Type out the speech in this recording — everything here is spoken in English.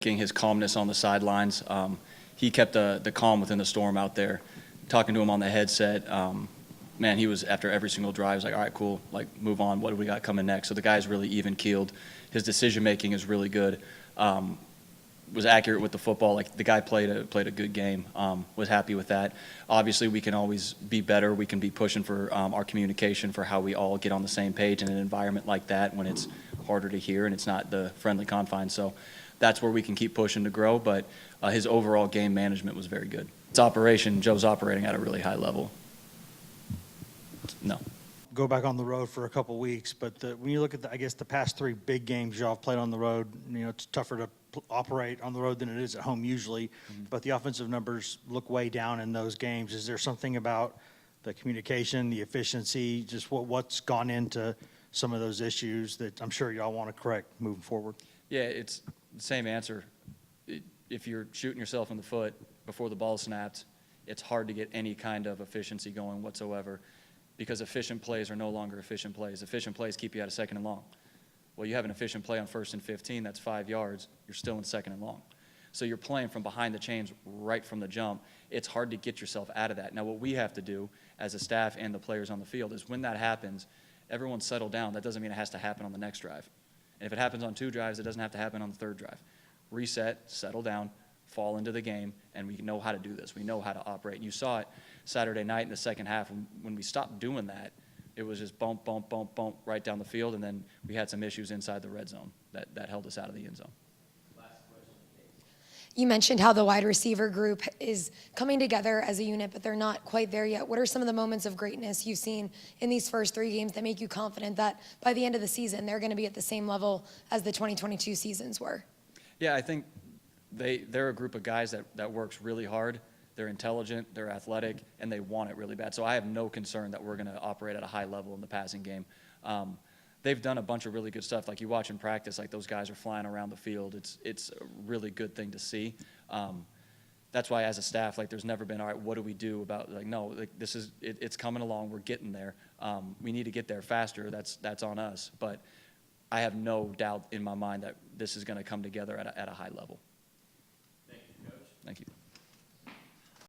his calmness on the sidelines. He kept the calm within the storm out there. Talking to him on the headset, man, he was, after every single drive, he was like, all right, cool, like, move on. What do we got coming next? So the guy's really even-keeled. His decision-making is really good. Was accurate with the football. Like, the guy played a good game. Was happy with that. Obviously, we can always be better. We can be pushing for our communication, for how we all get on the same page in an environment like that when it's harder to hear and it's not the friendly confines. So that's where we can keep pushing to grow, but his overall game management was very good. It's operation. Joe's operating at a really high level. No. Go back on the road for a couple weeks, but when you look at, the past three big games y'all have played on the road, it's tougher to operate on the road than it is at home usually, but the offensive numbers look way down in those games. Is there something about the communication, the efficiency, just what's gone into some of those issues that I'm sure y'all want to correct moving forward? Yeah, it's the same answer. If you're shooting yourself in the foot before the ball snapped, it's hard to get any kind of efficiency going whatsoever, because efficient plays are no longer efficient plays. Efficient plays keep you out of 2nd and long. Well, you have an efficient play on 1st and 15, that's 5 yards, you're still in 2nd and long. So you're playing from behind the chains right from the jump. It's hard to get yourself out of that. Now, what we have to do as a staff and the players on the field is, when that happens, everyone settle down. That doesn't mean it has to happen on the next drive. And if it happens on 2 drives, it doesn't have to happen on the 3rd drive. Reset, settle down, fall into the game, and we know how to do this. We know how to operate. And you saw it Saturday night in the second half. When we stopped doing that, it was just bump, bump, bump, bump right down the field, and then we had some issues inside the red zone that held us out of the end zone. You mentioned how the wide receiver group is coming together as a unit, but they're not quite there yet. What are some of the moments of greatness you've seen in these first 3 games that make you confident that by the end of the season, they're going to be at the same level as the 2022 seasons were? Yeah, I think they're a group of guys that works really hard. They're intelligent, they're athletic, and they want it really bad. So I have no concern that we're going to operate at a high level in the passing game. They've done a bunch of really good stuff. Like, you watch in practice, like, those guys are flying around the field. It's a really good thing to see. That's why, as a staff, like, there's never been, all right, what do we do about, like, no, like, it's coming along. We're getting there. We need to get there faster. That's on us. But I have no doubt in my mind that this is going to come together at a high level. Thank you, Coach. Thank you.